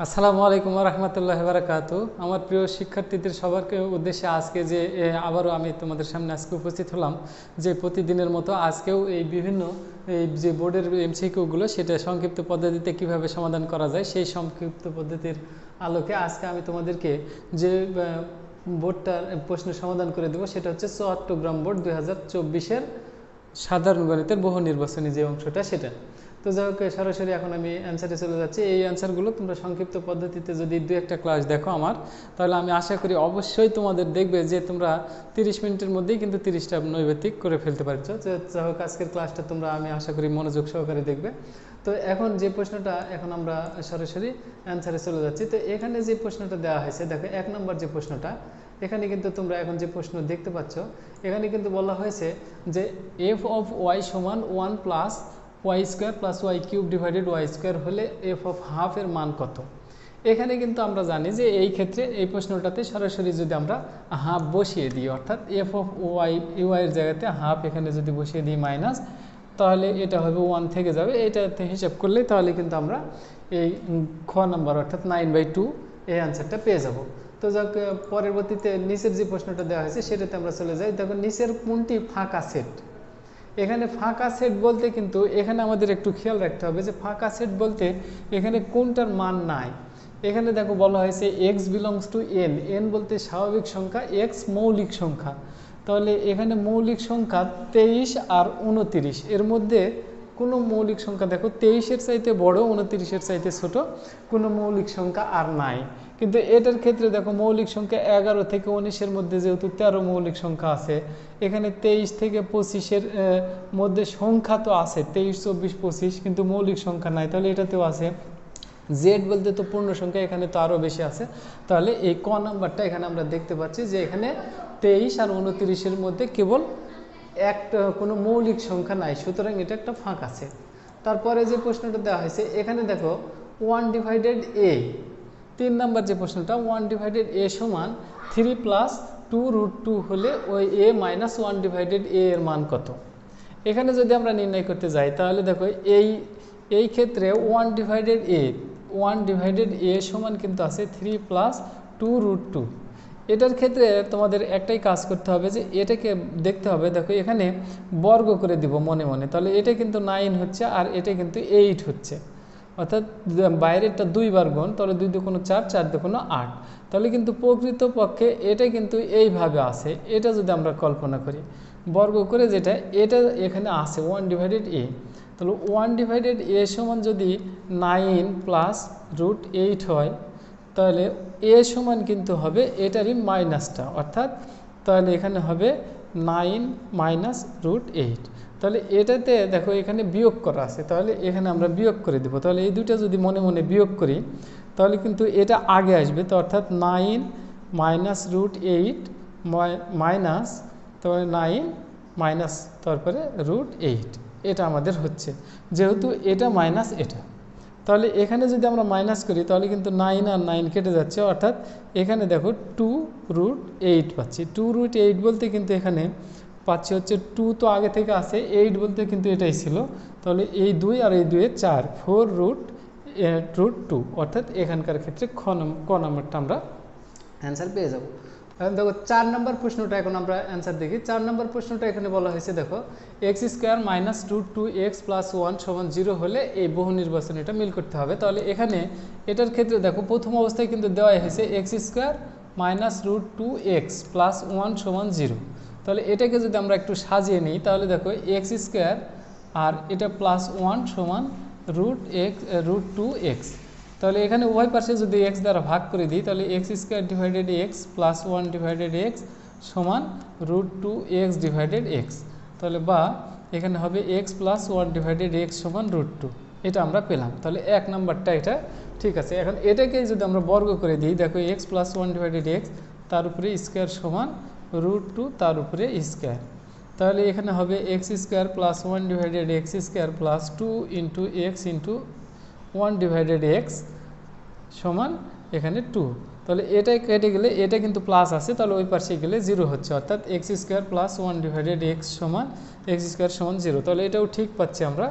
আসসালামু আলাইকুম রহমতুল্লাহ বারাকাতু। আমার প্রিয় শিক্ষার্থীদের সবার উদ্দেশ্যে আজকে যে আবারও আমি তোমাদের সামনে আজকে উপস্থিত হলাম, যে প্রতিদিনের মতো আজকেও এই বিভিন্ন এই যে বোর্ডের এমসিকিউগুলো সেটা সংক্ষিপ্ত পদ্ধতিতে কিভাবে সমাধান করা যায় সেই সংক্ষিপ্ত পদ্ধতির আলোকে আজকে আমি তোমাদেরকে যে বোর্ডটার প্রশ্নের সমাধান করে দেবো সেটা হচ্ছে চট্টগ্রাম বোর্ড 2024-এর সাধারণ গণিতের বহু নির্বাচনী যে অংশটা সেটা। তো যাই হোক, সরাসরি এখন আমি অ্যান্সারে চলে যাচ্ছি। এই অ্যান্সারগুলো তোমরা সংক্ষিপ্ত পদ্ধতিতে যদি দু একটা ক্লাস দেখো আমার, তাহলে আমি আশা করি অবশ্যই তোমাদের দেখবে যে তোমরা 30 মিনিটের মধ্যেই কিন্তু 30টা নৈবেতিক করে ফেলতে পারছো। যাই হোক, আজকের ক্লাসটা তোমরা আমি আশা করি মনোযোগ সহকারে দেখবে। তো এখন যে প্রশ্নটা, এখন আমরা সরাসরি অ্যান্সারে চলে যাচ্ছি। তো এখানে যে প্রশ্নটা দেওয়া হয়েছে, দেখো 1 নম্বর যে প্রশ্নটা, এখানে কিন্তু তোমরা এখন যে প্রশ্ন দেখতে পাচ্ছ, এখানে কিন্তু বলা হয়েছে যে এফ অফ ওয়াই সমান 1 plus Y square plus Y cube divided Y square হলে এফ অফ হাফ এর মান কত। এখানে কিন্তু আমরা জানি যে এই ক্ষেত্রে এই প্রশ্নটাতে সরাসরি যদি আমরা হাফ বসিয়ে দিই, অর্থাৎ এফ অফ ওয়াই এর জায়গাতে হাফ এখানে যদি বসিয়ে দিই মাইনাস, তাহলে এটা হবে 1 থেকে যাবে, এটাতে হিসাব করলে তাহলে কিন্তু আমরা এই খ নাম্বার অর্থাৎ 9/2 এই অ্যান্সারটা পেয়ে যাব। তো যাক, পরবর্তীতে নিচের যে প্রশ্নটা দেওয়া হয়েছে সেটাতে আমরা চলে যাই। দেখো নিচের কোনটি ফাঁকা সেট। এখানে ফাঁকা সেট বলতে কিন্তু এখানে আমাদের একটু খেয়াল রাখতে হবে যে ফাঁকা সেট বলতে এখানে কোনটার মান নাই। এখানে দেখো বলা হয়েছে x belongs to N, N বলতে স্বাভাবিক সংখ্যা, এক্স মৌলিক সংখ্যা। তাহলে এখানে মৌলিক সংখ্যা 23 আর 29, এর মধ্যে কোনো মৌলিক সংখ্যা দেখো 23-এর চাইতে বড়, 29-এর চাইতে ছোট কোনো মৌলিক সংখ্যা আর নাই। কিন্তু এটার ক্ষেত্রে দেখো মৌলিক সংখ্যা 11 থেকে 19-এর মধ্যে যেহেতু 13 মৌলিক সংখ্যা আছে, এখানে 23 থেকে 25-এর মধ্যে সংখ্যা তো আছে 23, 24, 25, কিন্তু মৌলিক সংখ্যা নাই, তাহলে এটাতেও আছে। জেড বলতে তো পূর্ণ সংখ্যা, এখানে তো আরও বেশি আছে। তাহলে এই ক নাম্বারটা এখানে আমরা দেখতে পাচ্ছি যে এখানে 23 আর 29-এর মধ্যে কেবল একটা কোনো মৌলিক সংখ্যা নাই, সুতরাং এটা একটা ফাঁকা সেট। তারপরে যে প্রশ্নটা দেওয়া হয়েছে এখানে দেখো 1 ডিভাইডেড এ, 3 নাম্বার যে প্রশ্নটা, 1 ডিভাইডেড এ সমান 3 প্লাস 2√2 হলে ওই এ মাইনাস 1 ডিভাইডেড এ এর মান কত। এখানে যদি আমরা নির্ণয় করতে যাই তাহলে দেখো এই ক্ষেত্রে 1 ডিভাইডেড এ সমান কিন্তু আছে 3 প্লাস 2√2। এটার ক্ষেত্রে তোমাদের একটাই কাজ করতে হবে যে এটাকে দেখতে হবে, দেখো এখানে বর্গ করে দিব মনে মনে, তাহলে এটা কিন্তু 9 হচ্ছে আর এটা কিন্তু 8 হচ্ছে, অর্থাৎ বাইরেরটা 2 বার গুণ, তাহলে 2 দুগুণ 4, 4 দুগুণ 8, তাহলে কিন্তু প্রকৃতপক্ষে এটা কিন্তু এইভাবে আসে। এটা যদি আমরা কল্পনা করি বর্গ করে, যেটা এটা এখানে আসে 1 ডিভাইডেড এ, তাহলে 1 ডিভাইডেড এ সমান যদি 9 প্লাস √8 হয়, তাহলে এ সমান কিন্তু হবে এটারই মাইনাসটা, অর্থাৎ তাহলে এখানে হবে 9 মাইনাস √8। তাহলে এটাতে দেখো এখানে বিয়োগ করা আছে, তাহলে এখানে আমরা বিয়োগ করে দেব। তাহলে এই দুইটা যদি মনে মনে বিয়োগ করি তাহলে কিন্তু এটা আগে আসবে, তো অর্থাৎ 9 মাইনাস √8 মাইনাস, তারপরে 9 মাইনাস তারপরে √8, এটা আমাদের হচ্ছে, যেহেতু এটা মাইনাস এটা। তাহলে এখানে যদি আমরা মাইনাস করি তাহলে কিন্তু 9 আর 9 কেটে যাচ্ছে, অর্থাৎ এখানে দেখো 2√8 পাচ্ছি। 2√8 বলতে কিন্তু এখানে পাচ্ছি হচ্ছে 2 তো আগে থেকে আসে, 8 বলতে কিন্তু এটাই ছিল, তাহলে এই 2 আর এই 2 4, 4√2, অর্থাৎ এখানকার ক্ষেত্রে ক নম্বরটা আমরা অ্যান্সার পেয়ে যাব। এখন দেখো 4 নম্বর প্রশ্নটা এখন আমরা অ্যান্সার দেখি। 4 নম্বর প্রশ্নটা এখানে বলা হয়েছে, দেখো x square minus √2x plus 1 সমান 0 হলে এই বহু নির্বাচনী এটা মিল করতে হবে। তাহলে এখানে এটার ক্ষেত্রে দেখো প্রথম অবস্থায় কিন্তু দেওয়া হয়েছে x square minus √2x plus 1 সমান 0। তাহলে এটাকে যদি আমরা একটু সাজিয়ে নিই তাহলে দেখো এক্স স্কোয়ার আর এটা প্লাস 1 সমান √2x, তাহলে এখানে উভয় পাশে যদি x দ্বারা ভাগ করে দিই তাহলে x square divided x plus 1 divided x সমান √2x ডিভাইডেড এক্স, তাহলে বা এখানে হবে x প্লাস 1 ডিভাইডেড এক্স সমান √2, এটা আমরা পেলাম। তাহলে 1 নাম্বারটা এটা ঠিক আছে। এখন এটাকে যদি আমরা বর্গ করে দিই, দেখো x প্লাস 1 ডিভাইডেড এক্স তার উপরে স্কোয়ার সমান √2 তার উপরে স্কোয়ার, তাহলে এখানে হবে x square plus 1 divided x square plus 2 into x into 1 divided x সমান এখানে 2। তাহলে এটাই কেটে গেলে এটা কিন্তু প্লাস আছে, তাহলে ওই পাশে গেলে 0 হচ্ছে, অর্থাৎ x² প্লাস 1 ডিভাইডেড এক্স সমান x² সমান 0, তাহলে এটাও ঠিক পাচ্ছি আমরা।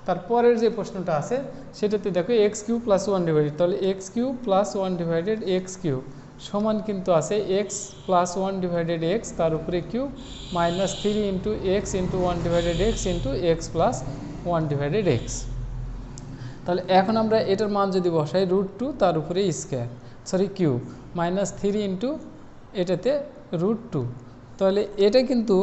তারপরের যে প্রশ্নটা আছে সেটাতে দেখো এক্স কিউব প্লাস 1 ডিভাইডেড, তাহলে x cube plus 1 divided x cube সমান কিন্তু আছে এক্স প্লাস 1 ডিভাইডেড এক্স তার উপরে cube minus 3 into x into 1 divided x into x plus 1 divided x. তাহলে এখন আমরা এটার মান যদি বসাই √2 তার উপরে square sorry cube minus 3 into এটাতে √2, তাহলে এটা কিন্তু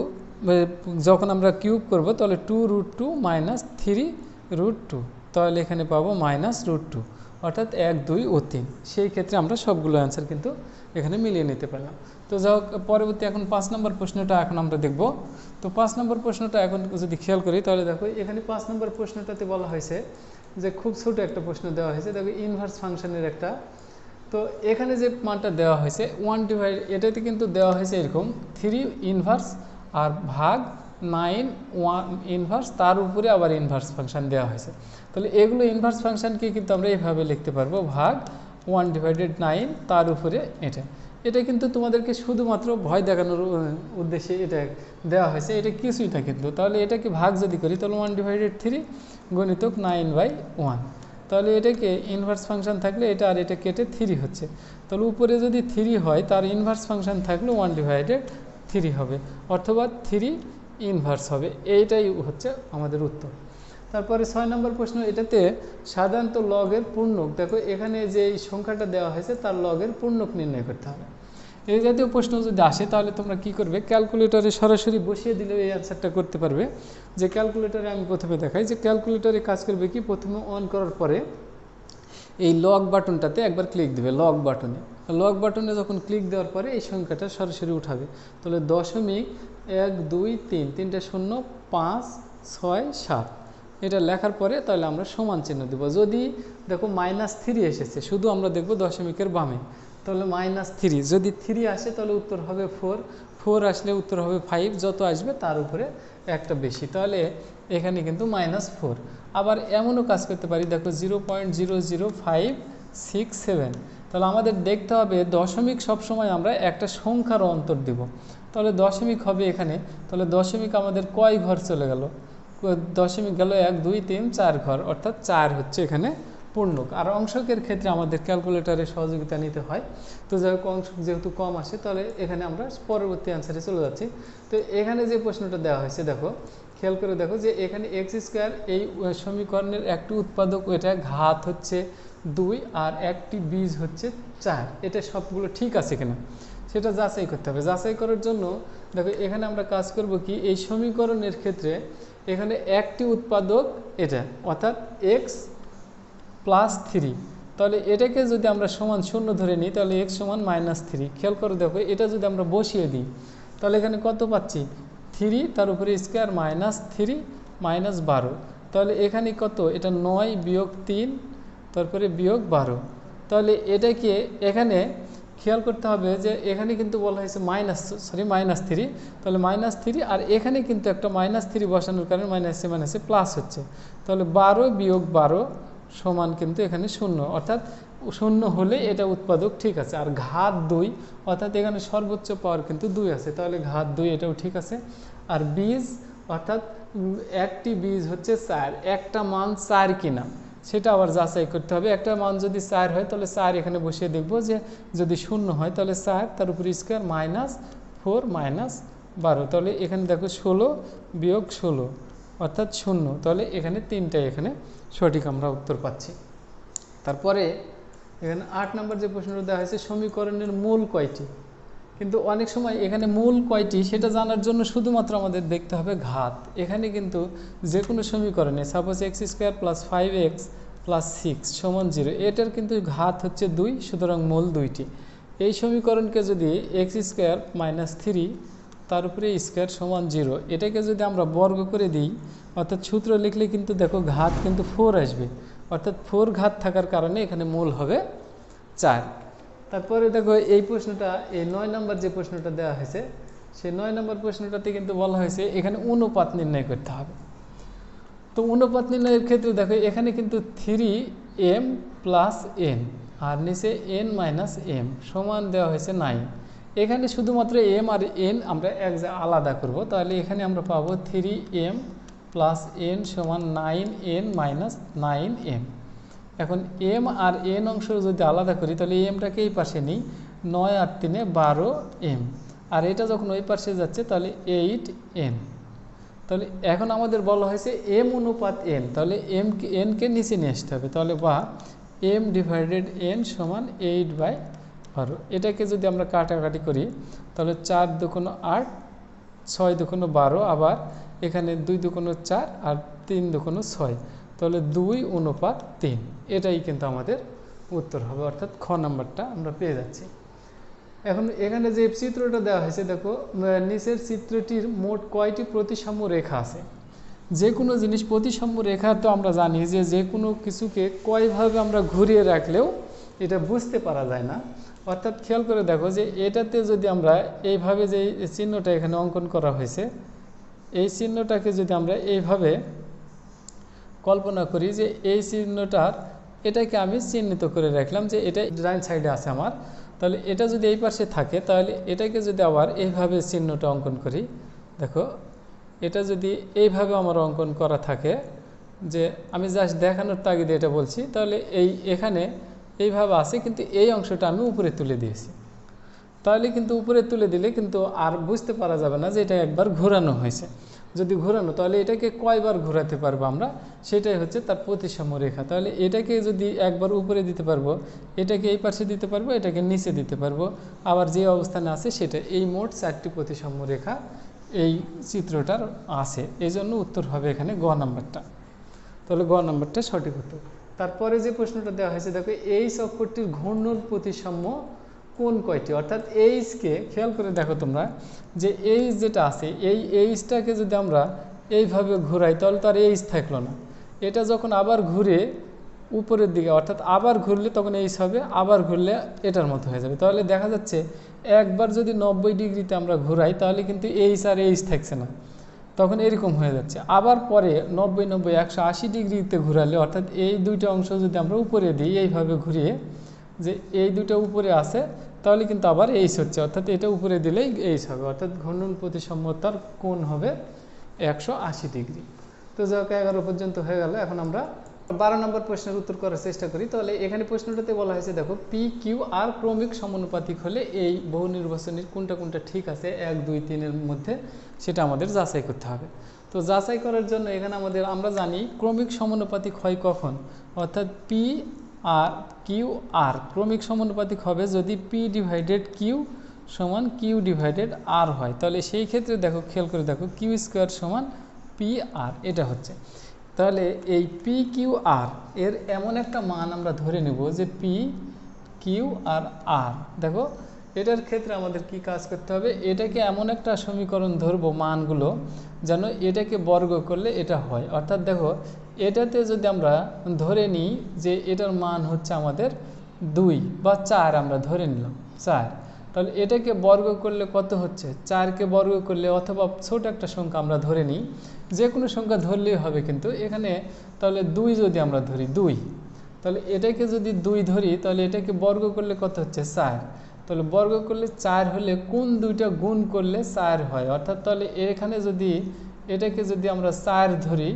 যখন আমরা কিউব করব তাহলে 2√2 মাইনাস 3√2, তাহলে এখানে পাবো মাইনাস √2 অর্থাৎ 1, 2 ও 3। সেই ক্ষেত্রে আমরা সবগুলো অ্যান্সার কিন্তু এখানে মিলিয়ে নিতে পারলাম। তো যাই হোক, পরবর্তী এখন 5 নম্বর প্রশ্নটা এখন আমরা দেখব। তো 5 নম্বর প্রশ্নটা এখন যদি খেয়াল করি তাহলে দেখো এখানে 5 নম্বর প্রশ্নটাতে বলা হয়েছে যে খুব ছোট একটা প্রশ্ন দেওয়া হয়েছে, দেখো ইনভার্স ফাংশনের একটা। তো এখানে যে মানটা দেওয়া হয়েছে 1 ডিভাইড, এটাতে কিন্তু দেওয়া হয়েছে এরকম 3 ইনভার্স আর ভাগ 9 1 ইনভার্স তার উপরে আবার ইনভার্স ফাংশন দেওয়া হয়েছে। তাহলে এগুলো ইনভার্স ফাংশনকে কিন্তু আমরা এইভাবে লিখতে পারবো ভাগ 1 ডিভাইডেড 9 তার উপরে এটা কিন্তু তোমাদেরকে শুধুমাত্র ভয় দেখানোর উদ্দেশ্যে এটা দেওয়া হয়েছে, এটা কিছুই না কিন্তু। তাহলে এটাকে ভাগ যদি করি তাহলে 1 ডিভাইডেড 3 গণিতক 9/1, তাহলে এটাকে ইনভার্স ফাংশন থাকলে এটা আর এটা কেটে 3 হচ্ছে, তাহলে উপরে যদি 3 হয় তার ইনভার্স ফাংশন থাকলে 1 ডিভাইডেড 3 হবে অথবা 3 ইনভার্স হবে, এইটাই হচ্ছে আমাদের উত্তর। তারপরে 6 নম্বর প্রশ্ন, এটাতে সাধারণত লগের পূর্ণক, দেখো এখানে যে এই সংখ্যাটা দেওয়া হয়েছে তার লগের পূর্ণক নির্ণয় করতে হবে। এই জাতীয় প্রশ্ন যদি আসে তাহলে তোমরা কি করবে, ক্যালকুলেটরে সরাসরি বসিয়ে দিলে এই অ্যান্সারটা করতে পারবে। যে ক্যালকুলেটরে আমি প্রথমে দেখাই, যে ক্যালকুলেটরে কাজ করবে কি, প্রথমে অন করার পরে এই লগ বাটনটাতে একবার ক্লিক দেবে, লগ বাটনে যখন ক্লিক দেওয়ার পরে এই সংখ্যাটা সরাসরি উঠাবে, তাহলে 0.123 তিনটে 0 5 6 7 এটা লেখার পরে তাহলে আমরা সমান চিহ্ন দেব। যদি দেখো -3 এসেছে, শুধু আমরা দেখব দশমিকের বামে, তাহলে -3, যদি 3 আসে তাহলে উত্তর হবে 4, 4 আসলে উত্তর হবে 5, যত আসবে তার উপরে একটা বেশি, তাহলে এখানে কিন্তু -4। আবার এমনও কাজ করতে পারি, দেখো 0.00567, তাহলে আমাদের দেখতে হবে দশমিক সবসময় আমরা একটা সংখ্যার অন্তর দেব, তাহলে দশমিক হবে এখানে, তাহলে দশমিক আমাদের কয় ঘর চলে গেল, দশমিক গেল 1 2 3 4 ঘর, অর্থাৎ 4 হচ্ছে এখানে পূর্ণক। আর অংশকের ক্ষেত্রে আমাদের ক্যালকুলেটরের সহযোগিতা নিতে হয়। তো যাই হোক, অংশক যেহেতু কম আসে তাহলে এখানে আমরা পরবর্তী অ্যান্সারে চলে যাচ্ছি। তো এখানে যে প্রশ্নটা দেওয়া হয়েছে দেখো, খেয়াল করে দেখো যে এখানে x², এই সমীকরণের একটি উৎপাদক, এটা ঘাত হচ্ছে 2 আর একটি বীজ হচ্ছে 4, এটা সবগুলো ঠিক আছে কিনা সেটা যাচাই করতে হবে। যাচাই করার জন্য দেখো এখানে আমরা কাজ করব কি, এই সমীকরণের ক্ষেত্রে এখানে একটি উৎপাদক এটা, অর্থাৎ x প্লাস 3, তাহলে এটাকে যদি আমরা সমান 0 ধরে নিই তাহলে x সমান -3। খেয়াল করে দেখো এটা যদি আমরা বসিয়ে দিই তাহলে এখানে কত পাচ্ছি, 3 তার উপরে স্কোয়ার -3 -12, তাহলে এখানে কত, এটা 9 বিয়োগ 3 তারপরে বিয়োগ 12, তাহলে এটাকে এখানে খেয়াল করতে হবে যে এখানে কিন্তু বলা হয়েছে -3, তাহলে -3 আর এখানে কিন্তু একটা -3 বসানোর কারণে মাইনাসে প্লাস হচ্ছে, তাহলে 12 বিয়োগ 12 সমান কিন্তু এখানে 0, অর্থাৎ 0 হলে এটা উৎপাদক ঠিক আছে। আর ঘাত 2, অর্থাৎ এখানে সর্বোচ্চ পাওয়ার কিন্তু 2 আছে, তাহলে ঘাত 2 এটাও ঠিক আছে। আর বীজ, অর্থাৎ একটি বীজ হচ্ছে 4, একটা মান 4 কিনা সেটা আবার যাচাই করতে হবে। একটা মান যদি 4 হয় তাহলে 4 এখানে বসিয়ে দেখব, যে যদি 0 হয় তাহলে 4 তার উপরে স্কোয়ার -4 -12, তাহলে এখানে দেখো 16 বিয়োগ 16 অর্থাৎ 0, তাহলে এখানে 3টাই এখানে সঠিক আমরা উত্তর পাচ্ছি। তারপরে এখানে 8 নম্বর যে প্রশ্নটা দেওয়া হয়েছে, সমীকরণের মূল কয়টি, কিন্তু অনেক সময় এখানে মূল কয়টি সেটা জানার জন্য শুধুমাত্র আমাদের দেখতে হবে ঘাত। এখানে কিন্তু যে কোনো সমীকরণে সাপোজ x² + 5x + 6 = 0, এটার কিন্তু ঘাত হচ্ছে 2, সুতরাং মূল 2টি। এই সমীকরণকে যদি x² - 3 তার উপরে স্কোয়ার সমান 0, এটাকে যদি আমরা বর্গ করে দিই, অর্থাৎ সূত্র লিখলে কিন্তু দেখো ঘাত কিন্তু 4 আসবে, অর্থাৎ 4 ঘাত থাকার কারণে এখানে মূল হবে 4। তারপরে দেখো এই প্রশ্নটা, এই 9 নম্বর যে প্রশ্নটা দেওয়া হয়েছে, সেই 9 নম্বর প্রশ্নটাতে কিন্তু বলা হয়েছে এখানে অনুপাত নির্ণয় করতে হবে। তো অনুপাত নির্ণয়ের ক্ষেত্রে দেখো এখানে কিন্তু 3m + n আর নিচে n - m সমান দেওয়া হয়েছে 9, এখানে শুধুমাত্র m আর n আমরা এক আলাদা করব, তাহলে এখানে আমরা পাবো 3m প্লাস এন সমান 9n মাইনাস 9m। এখন m আর n অংশ যদি আলাদা করি তাহলে এমটাকে এই পাশে নিই, 9 আর 3 12m, আর এটা যখন ওই পাশে যাচ্ছে তাহলে 8n। তাহলে এখন আমাদের বলা হয়েছে m অনুপাত n, তাহলে nকে নিচে নিয়ে আসতে হবে, তাহলে বা m ডিভাইডেড n সমান 8/12। এটাকে যদি আমরা কাটাকাটি করি তাহলে 4 দুগুণ 8, 6 দুগুণ 12, আবার এখানে 2 দুগুণ 4 আর 3 দুগুণ 6, তাহলে 2 অনুপাত 3। এটাই কিন্তু আমাদের উত্তর হবে, অর্থাৎ খ নাম্বারটা আমরা পেয়ে যাচ্ছি। এখন এখানে যে চিত্রটা দেওয়া হয়েছে দেখো, নিচের চিত্রটির মোট কয়টি প্রতিসাম্য রেখা আছে। যে কোনো জিনিস প্রতিসাম্য রেখা তো আমরা জানি যে কোনো কিছুকে কয়ভাবে আমরা ঘুরিয়ে রাখলেও এটা বুঝতে পারা যায় না। অর্থাৎ খেয়াল করে দেখো যে এটাতে যদি আমরা এইভাবে যে চিহ্নটা এখানে অঙ্কন করা হয়েছে, এই চিহ্নটাকে যদি আমরা এইভাবে কল্পনা করি যে এই চিহ্নটার এটাকে আমি চিহ্নিত করে রাখলাম যে এটা ডান সাইডে আছে আমার, তাহলে এটা যদি এই পাশে থাকে তাহলে এটাকে যদি আবার এইভাবে চিহ্নটা অঙ্কন করি, দেখো এটা যদি এইভাবে আমার অঙ্কন করা থাকে, যে আমি জাস্ট দেখানোর তাগিদে এটা বলছি, তাহলে এখানে এইভাবে আছে কিন্তু এই অংশটা আমি উপরে তুলে দিয়েছি, তাহলে কিন্তু উপরে তুলে দিলে কিন্তু আর বুঝতে পারা যাবে না যে এটা একবার ঘোরানো হয়েছে। যদি ঘোরানো তাহলে এটাকে কয়বার ঘোরাতে পারবো আমরা, সেটাই হচ্ছে তার প্রতিসাম্য রেখা। তাহলে এটাকে যদি একবার উপরে দিতে পারবো, এটাকে এই পাশে দিতে পারবো, এটাকে নিচে দিতে পারবো, আবার যে অবস্থানে আছে সেটা, এই মোট 4টি প্রতিসাম্য রেখা এই চিত্রটার আছে। এই জন্য উত্তর হবে এখানে গ নাম্বারটা। তাহলে গ নাম্বারটা সঠিক উত্তর। তারপরে যে প্রশ্নটা দেওয়া হয়েছে দেখো, এই চক্রটির ঘূর্ণন প্রতিসাম্য কোন কয়টি, অর্থাৎ এইচকে খেয়াল করে দেখো তোমরা যে এইচ যেটা আছে, এই এইচটাকে যদি আমরা এইভাবে ঘুরাই তাহলে তার এইচ থাকলো না। এটা যখন আবার ঘুরে উপরের দিকে, অর্থাৎ আবার ঘুরলে তখন এইচ হবে, আবার ঘুরলে এটার মতো হয়ে যাবে। তাহলে দেখা যাচ্ছে একবার যদি 90 ডিগ্রিতে আমরা ঘুরাই তাহলে কিন্তু এইচ আর এইচ থাকছে না, তখন এরকম হয়ে যাচ্ছে। আবার পরে 90 90 180 ডিগ্রিতে ঘুরালে, অর্থাৎ এই দুইটা অংশ যদি আমরা উপরে দিই এইভাবে ঘুরিয়ে, যে এই দুটো উপরে আছে তাহলে কিন্তু আবার এইচ হচ্ছে, অর্থাৎ এটা উপরে দিলেই এইচ হবে, অর্থাৎ ঘূর্ণন প্রতিসাম্যতার কোণ হবে 180 ডিগ্রি। তো যাই হোক 11 পর্যন্ত হয়ে গেল। এখন আমরা 12 নম্বর প্রশ্নের উত্তর করার চেষ্টা করি। তাহলে এখানে প্রশ্নটাতে বলা হয়েছে দেখো, পি কিউ আর ক্রমিক সমানুপাতিক হলে এই বহু নির্বাচনের কোনটা কোনটা ঠিক আছে 1 2 3 এর মধ্যে, সেটা আমাদের যাচাই করতে হবে। তো যাচাই করার জন্য এখানে আমরা জানি ক্রমিক সমানুপাতিক হয় কখন, অর্থাৎ পি আর কিউ আর ক্রমিক সমানুপাতিক হবে যদি পি ডিভাইডেড কিউ সমান কিউ ডিভাইডেড আর হয়। তাহলে সেই ক্ষেত্রে দেখো, খেয়াল করে দেখো, কিউ স্কোয়ার সমান পি আর, এটা হচ্ছে। তাহলে এই পি কিউ আর এর এমন একটা মান আমরা ধরে নেব যে পি কিউ আর আর, দেখো এটার ক্ষেত্রে আমাদের কি কাজ করতে হবে, এটাকে এমন একটা সমীকরণ ধরবো মানগুলো যেন এটাকে বর্গ করলে এটা হয়। অর্থাৎ দেখো এটাতে যদি আমরা ধরে নিই যে এটার মান হচ্ছে আমাদের 2 বা 4, আমরা ধরে নিলাম 4, তাহলে এটাকে বর্গ করলে কত হচ্ছে, 4কে বর্গ করলে, অথবা ছোট একটা সংখ্যা আমরা ধরে নিই, যে কোনো সংখ্যা ধরলেই হবে কিন্তু এখানে। তাহলে 2 যদি আমরা ধরি 2, তাহলে এটাকে যদি 2 ধরি তাহলে এটাকে বর্গ করলে কত হচ্ছে 4, তাহলে বর্গ করলে 4 হলে কোন দুইটা গুণ করলে 4 হয়, অর্থাৎ তাহলে এখানে যদি এটাকে যদি আমরা 4 ধরি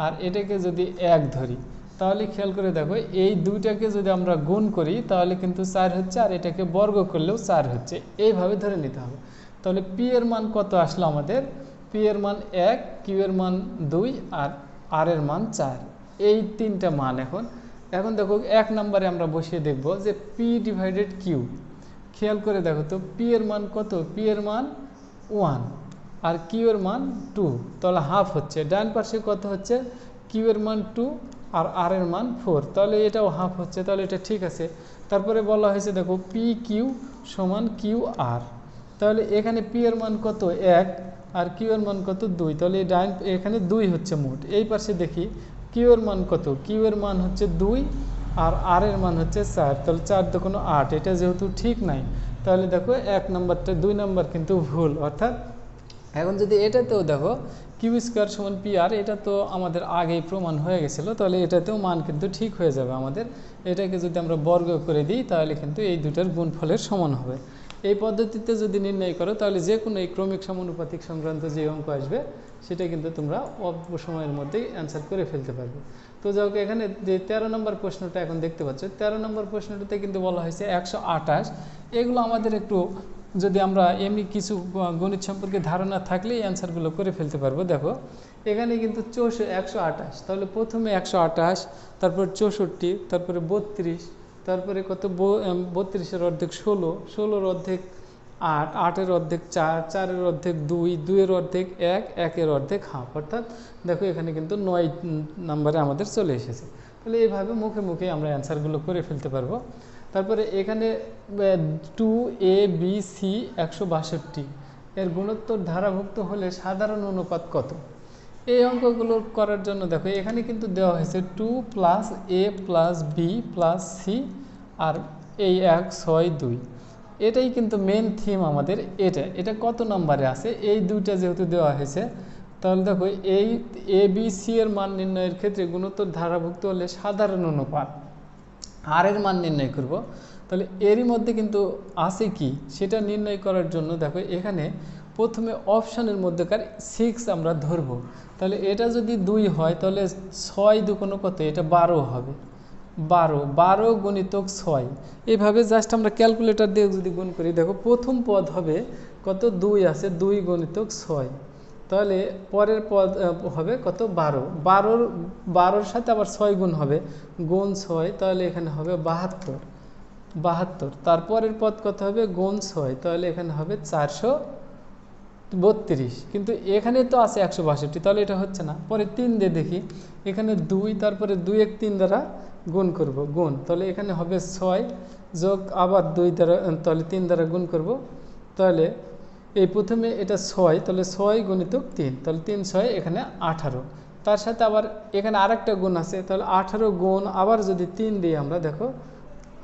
আর এটাকে যদি 1 ধরি, তাহলে খেয়াল করে দেখো এই দুইটাকে যদি আমরা গুণ করি তাহলে কিন্তু 4 হচ্ছে, আর এটাকে বর্গ করলেও 4 হচ্ছে, এইভাবে ধরে নিতে হবে। তাহলে পি এর মান কত আসলো আমাদের, পি এর মান 1, কিউ এর মান 2 আর আর এর মান 4, এই তিনটা মান। এখন দেখো 1 নম্বরে আমরা বসিয়ে দেখব যে পি ডিভাইডেড কিউ, খেয়াল করে দেখো তো পি এর মান কত, পি এর মান 1 আর কিউ এর মান 2, তাহলে হাফ হচ্ছে। ডান পাশে কত হচ্ছে, কিউ এর মান 2 আর আর এর মান 4, তাহলে এটাও হাফ হচ্ছে, তাহলে এটা ঠিক আছে। তারপরে বলা হয়েছে দেখো পি কিউ সমান কিউ আর, তাহলে এখানে পি এর মান কত 1 আর কিউ এর মান কত 2, তাহলে এখানে 2 হচ্ছে মোট। এই পাশে দেখি কিউ এর মান কত, কিউ এর মান হচ্ছে 2 আর আর এর মান হচ্ছে 4, তাহলে 4 তো কোনো 8, এটা যেহেতু ঠিক নাই তাহলে দেখো 1 নম্বরটা 2 নম্বর কিন্তু ভুল। অর্থাৎ এখন যদি এটাতেও দেখো কিউ স্কোয়ার সমান পি আর, এটা তো আমাদের আগেই প্রমাণ হয়ে গেছিলো, তাহলে এটাতেও মান কিন্তু ঠিক হয়ে যাবে আমাদের। এটাকে যদি আমরা বর্গ করে দিই তাহলে কিন্তু এই দুটার গুণফলের সমান হবে। এই পদ্ধতিতে যদি নির্ণয় করো তাহলে যে কোনো এই ক্রমিক সমানুপাতিক সংক্রান্ত যে অঙ্ক আসবে সেটা কিন্তু তোমরা অল্প সময়ের মধ্যেই অ্যান্সার করে ফেলতে পারবে। তো যাই হোক, এখানে যে 13 নম্বর প্রশ্নটা এখন দেখতে পাচ্ছ, 13 নম্বর প্রশ্নটাতে কিন্তু বলা হয়েছে 128। এগুলো আমাদের একটু যদি আমরা এমনি কিছু গণিত সম্পর্কে ধারণা থাকলেই অ্যান্সারগুলো করে ফেলতে পারবো। দেখো এখানে কিন্তু 128, তাহলে প্রথমে 128, তারপর 64, তারপরে 32, তারপরে কত 32-এর অর্ধেক 16, 16-এর অর্ধেক 8, 8-এর অর্ধেক 4, 4-এর অর্ধেক 2, 2-এর অর্ধেক 1, 1-এর অর্ধেক হাফ, অর্থাৎ দেখো এখানে কিন্তু 9 নম্বরে আমাদের চলে এসেছে। তাহলে এইভাবে মুখে মুখে আমরা অ্যান্সারগুলো করে ফেলতে পারবো। তারপরে এখানে 2ABC 162 এর গুণোত্তর ধারাভুক্ত হলে সাধারণ অনুপাত কত? এই অঙ্কগুলো করার জন্য দেখো এখানে কিন্তু দেওয়া হয়েছে 2 + a + b + c আর এই 1 6 2। এটাই কিন্তু মেন থিম আমাদের। এটা কত নম্বরে আছে এই দুইটা যেহেতু দেওয়া হয়েছে, তাহলে দেখো এই ABC এর মান নির্ণয়ের ক্ষেত্রে গুণোত্তর ধারাভুক্ত হলে সাধারণ অনুপাত আর এর মান নির্ণয় করব। তাহলে এরই মধ্যে কিন্তু আছে কি সেটা নির্ণয় করার জন্য দেখো এখানে প্রথমে অপশানের মধ্যেকার 6 আমরা ধরব। তাহলে এটা যদি 2 হয় তাহলে 6 দুগুণ কত? এটা 12 হবে। 12 গুণিতক 6, এইভাবে জাস্ট আমরা ক্যালকুলেটর দিয়ে যদি গুণ করি, দেখো প্রথম পদ হবে কত? 2 আছে, 2 গুণিতক 6, তাহলে পরের পদ হবে কত? 12। 12-র সাথে আবার 6 গুণ হবে, গুণ 6, তাহলে এখানে হবে 72। তারপরের পদ কত হবে? গুণ 6, তাহলে এখানে হবে 432। কিন্তু এখানে তো আছে 162, তাহলে এটা হচ্ছে না। পরে 3 দিয়ে দেখি, এখানে 2, তারপরে 2 1 3 দ্বারা গুণ করব, গুণ, তাহলে এখানে হবে 6 যোগ আবার 2 দ্বারা, তাহলে 3 দ্বারা গুণ করব। তাহলে এই প্রথমে এটা 6, তাহলে 6 গুণিতক 3, তাহলে 3 6 এখানে 18। তার সাথে আবার এখানে আরেকটা গুণ আছে, তাহলে 18 গুণ আবার যদি 3 দিই আমরা, দেখো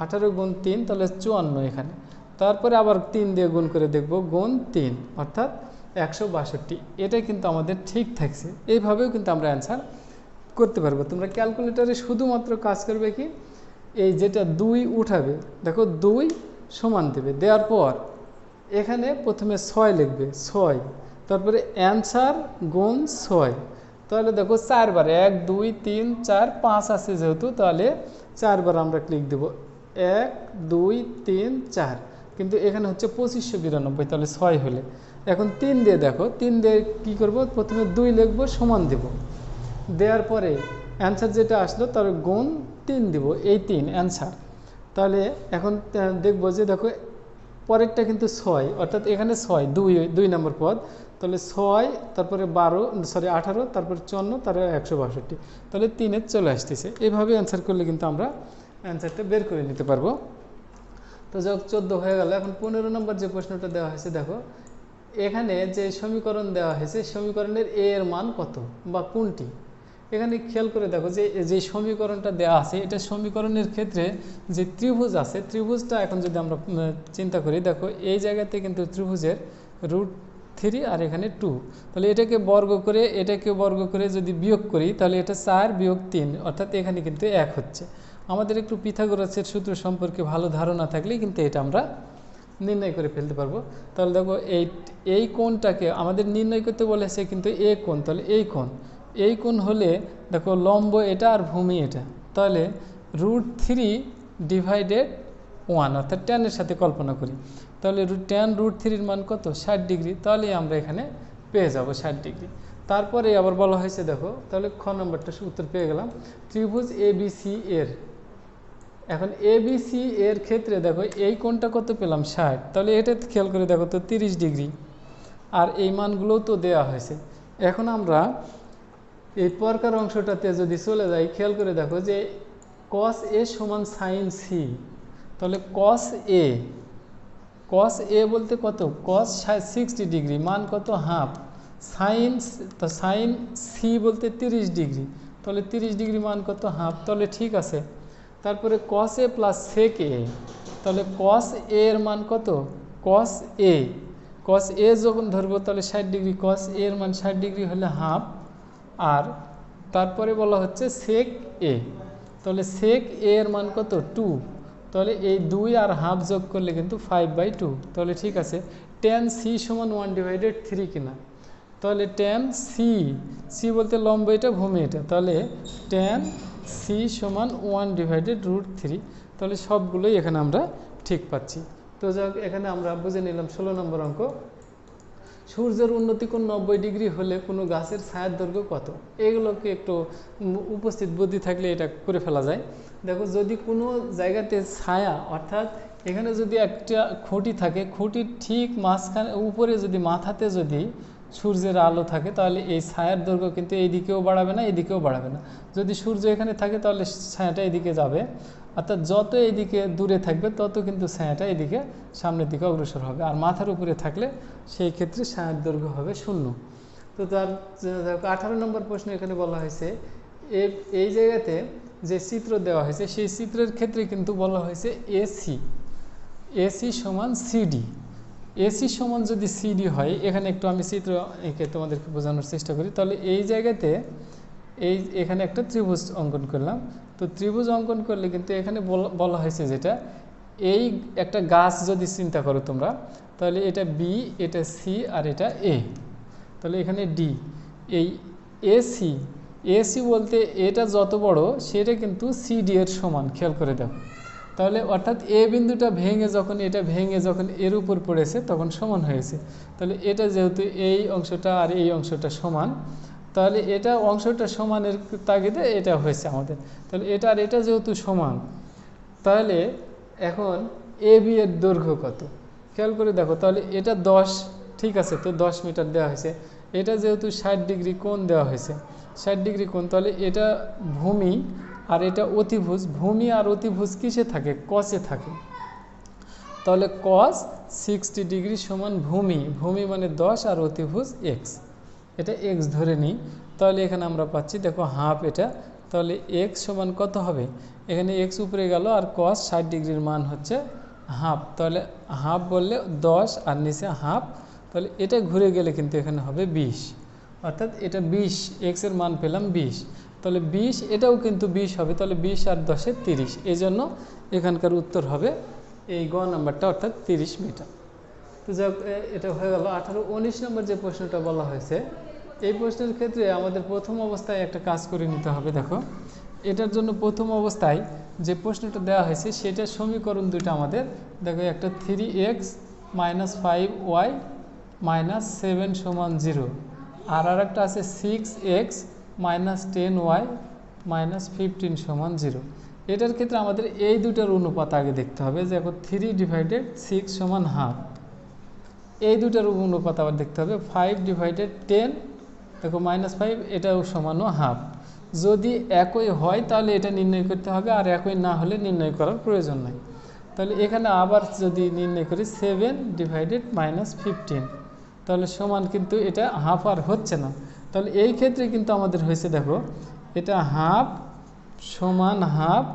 18 গুণ 3, তাহলে 54 এখানে। তারপরে আবার 3 দিয়ে গুণ করে দেখব, গুণ 3, অর্থাৎ 162। এটাই কিন্তু আমাদের ঠিক থাকছে। এইভাবেও কিন্তু আমরা অ্যান্সার করতে পারবো। তোমরা ক্যালকুলেটারে শুধুমাত্র কাজ করবে কি, এই যেটা 2 উঠাবে, দেখো 2 সমান দেবে, দেওয়ার পর এখানে প্রথমে 6 লিখবে, 6, তারপরে অ্যান্সার গুণ 6, তাহলে দেখো 4 বার, 1 2 3 4 5 আছে যেহেতু, তাহলে 4 বার আমরা ক্লিক দেব, 1 2 3 4, কিন্তু এখানে হচ্ছে 2592, তাহলে 6 হলে এখন 3 দিয়ে দেখো, 3 দিয়ে কী করব? প্রথমে 2 লিখব, সমান দেব, দেওয়ার পরে অ্যান্সার যেটা আসলো তার গুণ 3 দিব, এই 3 অ্যান্সার। তাহলে এখন দেখব যে দেখো পরেরটা কিন্তু 6, অর্থাৎ এখানে 6 2 নম্বর পদ, তাহলে 6, তারপরে 18, তারপরে 54, তারপরে 162, তাহলে 3-এ চলে আসতেছে। এইভাবে অ্যান্সার করলে কিন্তু আমরা অ্যান্সারটা বের করে নিতে পারবো। তো যাক 14 হয়ে গেল। এখন 15 নম্বর যে প্রশ্নটা দেওয়া হয়েছে, দেখো এখানে যে সমীকরণ দেওয়া হয়েছে, সমীকরণের এ এর মান কত বা কোনটি? এখানে খেয়াল করে দেখো যে সমীকরণটা দেওয়া আছে, এটা সমীকরণের ক্ষেত্রে যে ত্রিভুজ আছে, ত্রিভুজটা এখন যদি আমরা চিন্তা করি, দেখো এই জায়গাতে কিন্তু ত্রিভুজের √3 আর এখানে 2, তাহলে এটাকে বর্গ করে যদি বিয়োগ করি, তাহলে এটা 4 বিয়োগ 3, অর্থাৎ এখানে কিন্তু 1 হচ্ছে। আমাদের একটু পিথাগোরাসের সূত্র সম্পর্কে ভালো ধারণা থাকলেই কিন্তু এটা আমরা নির্ণয় করে ফেলতে পারবো। তাহলে দেখো এই কোণটাকে আমাদের নির্ণয় করতে বলেছে কিন্তু এ কোণ, তাহলে এই কোণ হলে দেখো লম্ব এটা আর ভূমি এটা, তাহলে √3/1, অর্থাৎ tan-এর সাথে কল্পনা করি, তাহলে tan√3-এর মান কত? 60 ডিগ্রি, তাহলে আমরা এখানে পেয়ে যাব 60 ডিগ্রি। তারপরে আবার বলা হয়েছে, দেখো তাহলে খ নম্বরটা উত্তর পেয়ে গেলাম। ত্রিভুজ ABC এর, এখন ABC এর ক্ষেত্রে দেখো এই কোণটা কত পেলাম? 60, তাহলে এটা খেয়াল করে দেখো তো 30 ডিগ্রি, আর এই মানগুলোও তো দেওয়া হয়েছে। এখন আমরা এই পরকার অংশটাতে যদি চলে যাই, খেয়াল করে দেখো যে cos A সমান sin C, তাহলে cos A বলতে কত? cos 60 ডিগ্রি, মান কত? হাফ। sin C বলতে 30 ডিগ্রি, তাহলে 30 ডিগ্রি মান কত? হাফ, তাহলে ঠিক আছে। তারপরে cos A plus sec A, তাহলে cos A এর মান কত? cos A যখন ধরবো তাহলে 60 ডিগ্রি, cos A এর মান 60 ডিগ্রি হলে হাফ, আর তারপরে বলা হচ্ছে sec A, তাহলে sec A এর মান কত? 2, তাহলে এই 2 আর হাফ যোগ করলে কিন্তু 5/2। তাহলে ঠিক আছে, tan c সমান 1/3 কিনা? তাহলে tan c বলতে লম্ব এটা, ভূমি এটা, তাহলে tan c সমান 1/√3। তাহলে সবগুলোই এখানে আমরা ঠিক পাচ্ছি। তো যাক, এখানে আমরা বুঝে নিলাম 16 নম্বর অঙ্ক। সূর্যের উন্নতি কোণ 90 ডিগ্রি হলে কোনো গাছের ছায়ার দৈর্ঘ্য কত? এগুলোকে একটু উপস্থিত বুদ্ধি থাকলে এটা করে ফেলা যায়। দেখো, যদি কোনো জায়গাতে ছায়া, অর্থাৎ এখানে যদি একটা খুঁটি থাকে, খুঁটির ঠিক মাঝখানে উপরে যদি মাথাতে যদি সূর্যের আলো থাকে, তাহলে এই ছায়ার দৈর্ঘ্য কিন্তু এইদিকেও বাড়াবে না, এদিকেও বাড়াবে না। যদি সূর্য এখানে থাকে তাহলে ছায়াটা এদিকে যাবে, অর্থাৎ যত এইদিকে দূরে থাকবে তত কিন্তু ছায়াটা এদিকে সামনের দিকে অগ্রসর হবে। আর মাথার উপরে থাকলে সেই ক্ষেত্রে ছায়ার দৈর্ঘ্য হবে 0। তো তার 18 নম্বর প্রশ্ন এখানে বলা হয়েছে, এই জায়গাতে যে চিত্র দেওয়া হয়েছে সেই চিত্রের ক্ষেত্রে কিন্তু বলা হয়েছে এসি সমান সিডি। এসি সমান যদি সিডি হয়, এখানে একটু আমি চিত্র এঁকে তোমাদেরকে বোঝানোর চেষ্টা করি। তাহলে এই জায়গাতে এখানে একটা ত্রিভুজ অঙ্কন করলাম। তো ত্রিভুজ অঙ্কন করলে কিন্তু এখানে বলা হয়েছে যেটা, এই একটা গাছ যদি চিন্তা করো তোমরা, তাহলে এটা বি, এটা সি, আর এটা এ। তাহলে এখানে ডি। এই এসি বলতে এটা যত বড় সেটা কিন্তু সিডি এর সমান, খেয়াল করে দেখো। তাহলে অর্থাৎ এ বিন্দুটা ভেঙে যখন এটা ভেঙে যখন এর উপর পড়েছে তখন সমান হয়েছে। তাহলে এটা যেহেতু এই অংশটা আর এই অংশটা সমান, তাহলে এটা অংশটা সমানের তাগিদে এটা হয়েছে আমাদের। তাহলে এটা আর এটা যেহেতু সমান, তাহলে এখন এ বি এর দৈর্ঘ্য কত? খেয়াল করে দেখো। তাহলে এটা 10, ঠিক আছে, তো 10 মিটার দেওয়া হয়েছে। এটা যেহেতু 60 ডিগ্রি কোণ দেওয়া হয়েছে, 60 ডিগ্রি কোণ, তাহলে এটা ভূমি আর এটা অতিভুজ। ভূমি আর অতিভুজ কিসে থাকে? কসে থাকে। তাহলে cos 60 ডিগ্রি সমান ভূমি মানে 10 আর অতিভুজ x। এটা x ধরে নিই। তাহলে এখানে আমরা পাচ্ছি, দেখো, হাফ এটা। তাহলে x সমান কত হবে? এখানে x উপরে গেল আর cos 60 ডিগ্রির মান হচ্ছে হাফ। তাহলে হাফ বললে 10 আর নিচে হাফ, তাহলে এটা ঘুরে গেলে কিন্তু এখানে হবে 20, অর্থাৎ এটা 20, x এর মান পেলাম 20। তাহলে 20, এটাও কিন্তু 20 হবে। তাহলে 20 আর 10-এ 30। এই জন্য এখানকার উত্তর হবে এই গ নাম্বারটা, অর্থাৎ 30 মিটার। তো যাক, এটা হয়ে গেল। 18, 19 নম্বর যে প্রশ্নটা বলা হয়েছে, এই প্রশ্নের ক্ষেত্রে আমাদের প্রথম অবস্থায় একটা কাজ করে নিতে হবে। দেখো, এটার জন্য প্রথম অবস্থায় যে প্রশ্নটা দেওয়া হয়েছে সেটার সমীকরণ দুটো আমাদের, দেখো, একটা 3x - 5y - 7 সমান 0, আর একটা আছে 6x - 10y - 15 সমান 0। এটার ক্ষেত্রে আমাদের এই দুটার অনুপাত আগে দেখতে হবে। দেখো, 3/6 সমান হাফ, এই দুটার অনুপাত আবার দেখতে হবে। 5/10, দেখো, -5, এটাও সমানও হাফ। যদি একই হয় তাহলে এটা নির্ণয় করতে হবে, আর একই না হলে নির্ণয় করার প্রয়োজন নাই। তাহলে এখানে আবার যদি নির্ণয় করি 7/-15, তাহলে সমান কিন্তু এটা হাফ আর হচ্ছে না। তাহলে এই ক্ষেত্রে কিন্তু আমাদের হয়েছে, দেখো, এটা হাফ সমান half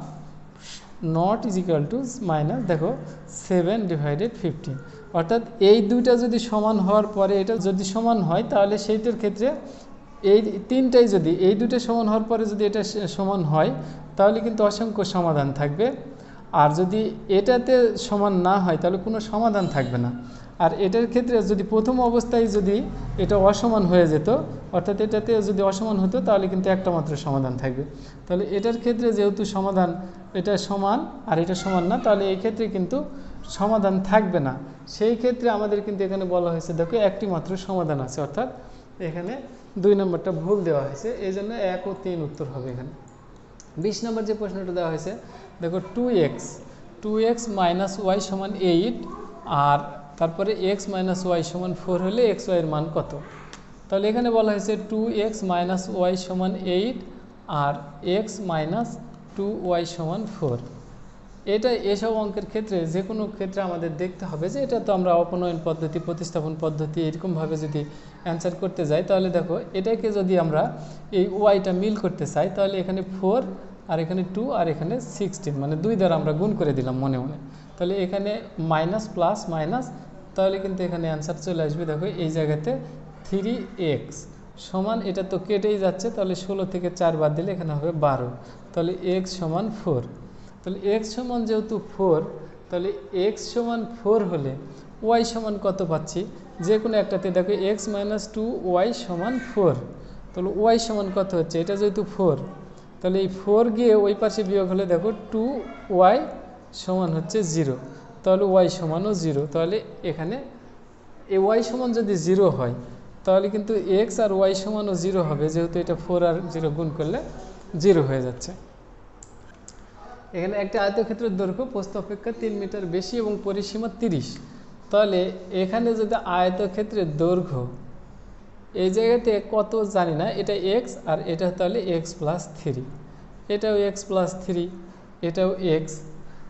not is equal to minus, দেখো, 7/15। অর্থাৎ এই দুইটা যদি সমান হওয়ার পরে এটা যদি সমান হয়, তাহলে সেইটার ক্ষেত্রে এই তিনটাই যদি এই দুটো সমান হওয়ার পরে যদি এটা সমান হয়, তাহলে কিন্তু অসংখ্য সমাধান থাকবে। আর যদি এটাতে সমান না হয় তাহলে কোনো সমাধান থাকবে না। আর এটার ক্ষেত্রে যদি প্রথম অবস্থায় যদি এটা অসমান হয়ে যেত, অর্থাৎ এটাতে যদি অসমান হতো, তাহলে কিন্তু একটা মাত্র সমাধান থাকবে। তাহলে এটার ক্ষেত্রে যেহেতু সমাধান এটা সমান আর এটা সমান না, তাহলে এই ক্ষেত্রে কিন্তু সমাধান থাকবে না। সেই ক্ষেত্রে আমাদের কিন্তু এখানে বলা হয়েছে, দেখো, একটি মাত্র সমাধান আছে, অর্থাৎ এখানে 2 নম্বরটা ভুল দেওয়া হয়েছে। এই জন্য 1 ও 3 উত্তর হবে এখানে। 20 নম্বর যে প্রশ্নটা দেওয়া হয়েছে, দেখো, 2x - y সমান 8, আর তারপরে x - y সমান 4 হলে xy এর মান কত? তাহলে এখানে বলা হয়েছে 2x - y সমান 8 আর x - 2y সমান 4। এটা এসব অঙ্কের ক্ষেত্রে যে কোনো ক্ষেত্রে আমাদের দেখতে হবে যে এটা তো আমরা অপনয়ন পদ্ধতি, প্রতিস্থাপন পদ্ধতি এরকমভাবে যদি অ্যান্সার করতে যাই, তাহলে দেখো, এটাকে যদি আমরা এই ওয়াইটা মিল করতে চাই, তাহলে এখানে 4 আর এখানে 2 আর এখানে 16, মানে 2 দ্বারা আমরা গুণ করে দিলাম মনে মনে। তাহলে এখানে মাইনাস প্লাস মাইনাস, তাহলে কিন্তু এখানে অ্যান্সার চলে আসবে। দেখো, এই জায়গাতে 3x সমান, এটা তো কেটেই যাচ্ছে, তাহলে 16 থেকে 4 বাদ দিলে এখানে হবে 12, তাহলে x সমান 4। তাহলে এক্স সমান যেহেতু 4, তাহলে এক্স সমান 4 হলে ওয়াই সমান কত পাচ্ছি, যে কোনো একটাতে দেখো এক্স মাইনাস 2y সমান 4, তাহলে ওয়াই সমান কত হচ্ছে, এটা যেহেতু 4, তাহলে এই 4 গিয়ে ওই পাশে বিয়োগ হলে দেখো 2y সমান হচ্ছে 0, তাহলে ওয়াই সমানও 0। তাহলে এখানে এই ওয়াই সমান যদি 0 হয় তাহলে কিন্তু এক্স আর ওয়াই সমানও 0 হবে, যেহেতু এটা 4 আর 0 গুণ করলে 0 হয়ে যাচ্ছে। এখানে একটা আয়তক্ষেত্রের দৈর্ঘ্য প্রস্থ অপেক্ষা 3 মিটার বেশি এবং পরিসীমা 30, তাহলে এখানে যদি আয়তক্ষেত্রের দৈর্ঘ্য এই জায়গাতে কত জানি না, এটা এক্স আর এটা তাহলে এক্স প্লাস 3, এটাও এক্স প্লাস 3, এটাও এক্স,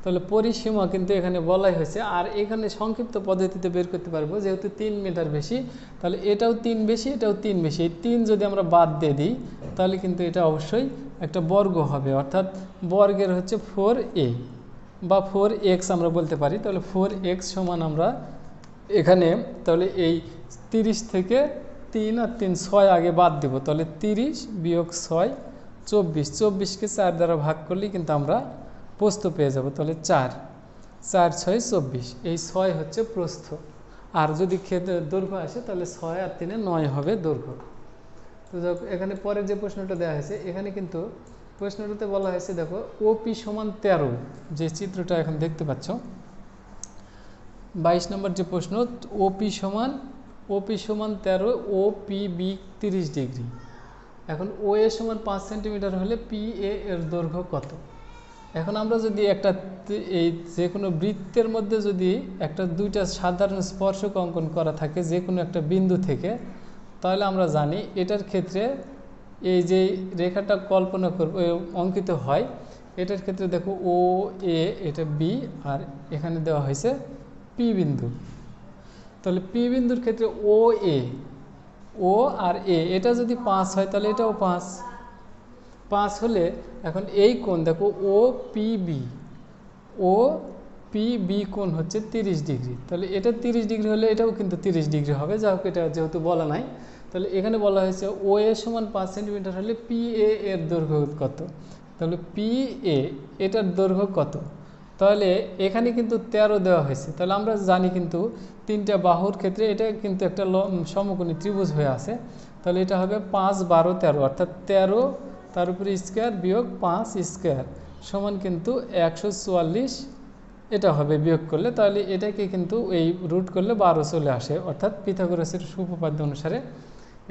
তাহলে পরিসীমা কিন্তু এখানে বলাই হয়েছে। আর এখানে সংক্ষিপ্ত পদ্ধতিতে বের করতে পারবো, যেহেতু 3 মিটার বেশি, তাহলে এটাও 3 বেশি, এটাও 3 বেশি, এই 3 যদি আমরা বাদ দিয়ে দিই তাহলে কিন্তু এটা অবশ্যই একটা বর্গ হবে, অর্থাৎ বর্গের হচ্ছে 4a বা 4x আমরা বলতে পারি। তাহলে 4x সমান আমরা এখানে তাহলে এই 30 থেকে 3 আর 3 6 আগে বাদ দেব, তাহলে 30 বিয়োগ 6 24, 24কে 4 দ্বারা ভাগ করলেই কিন্তু আমরা প্রস্থ পেয়ে যাব। তাহলে 4 4 6 24, এই 6 হচ্ছে প্রস্থ। আর যদি দৈর্ঘ্য আসে তাহলে 6 আর 3 9 হবে দৈর্ঘ্য। তো এখানে পরে যে প্রশ্নটা দেওয়া হয়েছে, এখানে কিন্তু প্রশ্নটাতে বলা হয়েছে দেখো ওপি সমান 13, যে চিত্রটা এখন দেখতে পাচ্ছ 22 নম্বর যে প্রশ্ন, ওপি সমান 13, ওপি বি 30 ডিগ্রি। এখন ও এ সমান 5 সেন্টিমিটার হলে পি এ এর দৈর্ঘ্য কত। এখন আমরা যদি একটা এই যে কোনো বৃত্তের মধ্যে যদি একটা দুইটা সাধারণ স্পর্শক অঙ্কন করা থাকে যে কোনো একটা বিন্দু থেকে, তাহলে আমরা জানি এটার ক্ষেত্রে এই যে রেখাটা কল্পনা করব অঙ্কিত হয়, এটার ক্ষেত্রে দেখো ও এ, এটা বি, আর এখানে দেওয়া হয়েছে পি বিন্দু। তাহলে পি বিন্দুর ক্ষেত্রে ও এ, ও আর এ এটা যদি 5 হয় তাহলে এটাও 5 হলে এখন এই কোণ দেখো O P B, O P B কোণ হচ্ছে 30 ডিগ্রি। তাহলে এটা 30 ডিগ্রি হলে এটাও কিন্তু 30 ডিগ্রি হবে, যা হোক এটা যেহেতু বলা নাই। তাহলে এখানে বলা হয়েছে ও এ সমান 5 সেন্টিমিটার হলে পি এ এর দৈর্ঘ্য কত। তাহলে পি এ এটার দৈর্ঘ্য কত, তাহলে এখানে কিন্তু 13 দেওয়া হয়েছে। তাহলে আমরা জানি কিন্তু তিনটা বাহুর ক্ষেত্রে এটা কিন্তু একটা সমকোণী ত্রিভুজ হয়ে আছে, তাহলে এটা হবে 5 12 13, অর্থাৎ 13 তার উপরে স্কোয়ার বিয়োগ 5 স্কোয়ার সমান কিন্তু 144, এটা হবে বিয়োগ করলে। তাহলে এটাকে কিন্তু এই রুট করলে 12 চলে আসে, অর্থাৎ পিথাগোরাসের উপপাদ্য অনুসারে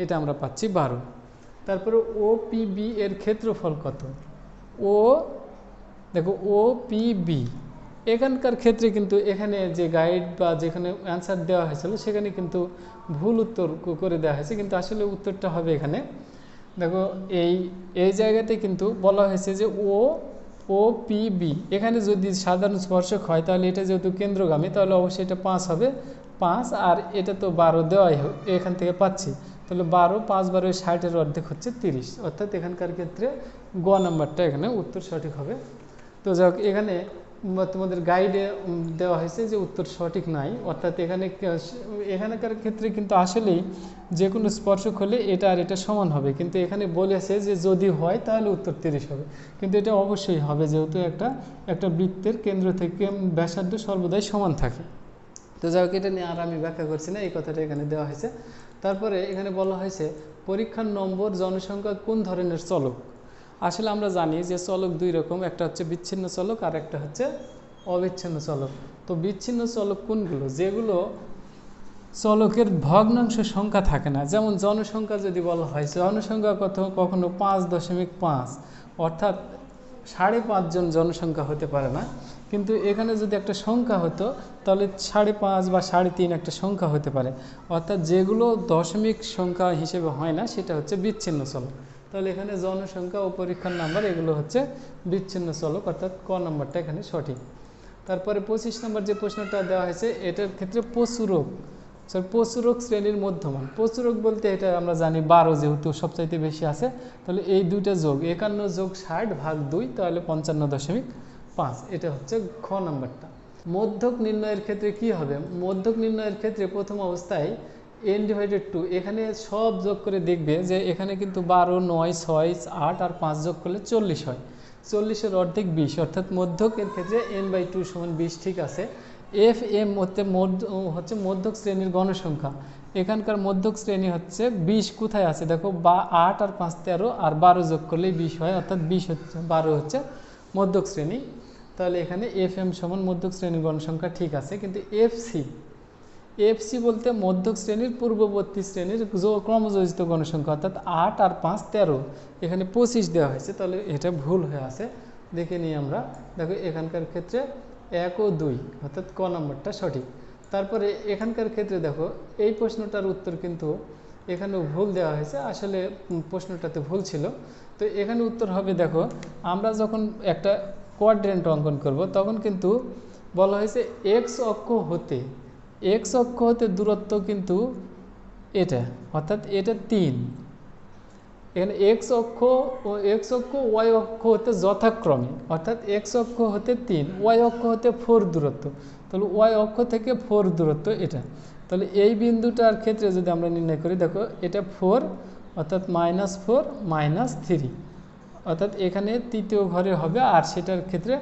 এটা আমরা পাচ্ছি 12। তারপরে ও পি বি এর ক্ষেত্রফল কত। ও দেখো ও পি বি এখানকার ক্ষেত্রে কিন্তু এখানে যে গাইড বা যেখানে অ্যান্সার দেওয়া হয়েছিল সেখানে কিন্তু ভুল উত্তর করে দেওয়া হয়েছে, কিন্তু আসলে উত্তরটা হবে এখানে দেখো এই জায়গাতে কিন্তু বলা হয়েছে যে ও পি বি, এখানে যদি সাধারণ স্পর্শক হয় তাহলে এটা যেহেতু কেন্দ্রগামী তাহলে অবশ্যই এটা 5 হবে, 5, আর এটা তো 12 দেওয়াই এখান থেকে পাচ্ছি, তাহলে 12 5 12 60-এর অর্ধেক হচ্ছে 30, অর্থাৎ এখানকার ক্ষেত্রে গ নাম্বারটা এখানে উত্তর সঠিক হবে। তো যাক এখানে তোমাদের গাইডে দেওয়া হয়েছে যে উত্তর সঠিক নাই, অর্থাৎ এখানকার ক্ষেত্রে কিন্তু আসলেই যে কোনো স্পর্শক হলে এটা আর এটা সমান হবে, কিন্তু এখানে বলেছে যে যদি হয় তাহলে উত্তর 30 হবে, কিন্তু এটা অবশ্যই হবে যেহেতু একটা বৃত্তের কেন্দ্র থেকে ব্যাসার্ধ সর্বদাই সমান থাকে। তো যাই হোক এটা নিয়ে আর আমি ব্যাখ্যা করছি না, এই কথাটা এখানে দেওয়া হয়েছে। তারপরে এখানে বলা হয়েছে পরীক্ষার নম্বর জনসংখ্যা কোন ধরনের চলক। আসলে আমরা জানি যে চলক দুই রকম, একটা হচ্ছে বিচ্ছিন্ন চলক আর একটা হচ্ছে অবিচ্ছিন্ন চলক। তো বিচ্ছিন্ন চলক কোনগুলো, যেগুলো চলকের ভগ্নাংশ সংখ্যা থাকে না, যেমন জনসংখ্যা যদি বলা হয় জনসংখ্যা কখনো 5.5, অর্থাৎ 5.5 জন জনসংখ্যা হতে পারে না, কিন্তু এখানে যদি একটা সংখ্যা হতো তাহলে 5.5 বা 3.5 একটা সংখ্যা হতে পারে, অর্থাৎ যেগুলো দশমিক সংখ্যা হিসেবে হয় না সেটা হচ্ছে বিচ্ছিন্ন চলক। তাহলে এখানে জনসংখ্যা ও পরীক্ষার নাম্বার এগুলো হচ্ছে বিচ্ছিন্ন চলক, অর্থাৎ ক নাম্বারটা এখানে সঠিক। তারপরে 25 নম্বর যে প্রশ্নটা দেওয়া হয়েছে এটার ক্ষেত্রে প্রচুরক, প্রচুরক শ্রেণীর মধ্যমান। প্রচুরক বলতে এটা আমরা জানি 12 যেহেতু সবচাইতে বেশি আছে, তাহলে এই দুইটা যোগ 51 যোগ 60 ভাগ 2 তাহলে 55.5, এটা হচ্ছে খ নাম্বারটা। মধ্যক নির্ণয়ের ক্ষেত্রে কি হবে, মধ্যক নির্ণয়ের ক্ষেত্রে প্রথম অবস্থায় n/2, এখানে সব যোগ করে দেখবে যে এখানে কিন্তু 12 9 6 8 আর 5 যোগ করলে 40 হয়, 40-এর অর্ধেক 20, অর্থাৎ মধ্যকের ক্ষেত্রে n/2 সমান 20 ঠিক আছে। এফ এম হচ্ছে মধ্যক শ্রেণীর গণসংখ্যা। এখানকার মধ্যক শ্রেণী হচ্ছে 20 কোথায় আছে দেখো, 8 আর 5 13 আর 12 যোগ করলেই 20 হয়, অর্থাৎ 20 হচ্ছে 12 হচ্ছে মধ্যক শ্রেণী। তাহলে এখানে এফ এম সমান মধ্যক শ্রেণীর গণসংখ্যা ঠিক আছে। কিন্তু এফসি বলতে মধ্যক শ্রেণীর পূর্ববর্তী শ্রেণীর ক্রমযোজিত গণসংখ্যা, অর্থাৎ 8 আর 5 13, এখানে 25 দেওয়া হয়েছে, তাহলে এটা ভুল হয়ে আছে। দেখে নিই আমরা, দেখো এখানকার ক্ষেত্রে 1 ও 2, অর্থাৎ ক নম্বরটা সঠিক। তারপরে এখানকার ক্ষেত্রে দেখো এই প্রশ্নটার উত্তর কিন্তু এখানেও ভুল দেওয়া হয়েছে, আসলে প্রশ্নটাতে ভুল ছিল। তো এখানে উত্তর হবে, দেখো আমরা যখন একটা কোয়াড্রেন্ট অঙ্কন করব তখন কিন্তু বলা হয়েছে এক্স অক্ষ হতে দূরত্ব কিন্তু এটা, অর্থাৎ এটা 3। এখানে এক্স অক্ষ ওয়াই অক্ষ হতে যথাক্রমে, অর্থাৎ এক্স অক্ষ হতে 3, ওয়াই অক্ষ হতে 4 দূরত্ব, তাহলে ওয়াই অক্ষ থেকে 4 দূরত্ব এটা। তাহলে এই বিন্দুটার ক্ষেত্রে যদি আমরা নির্ণয় করি, দেখো এটা 4, অর্থাৎ -4 -3, অর্থাৎ এখানে তৃতীয় ঘরে হবে, আর সেটার ক্ষেত্রে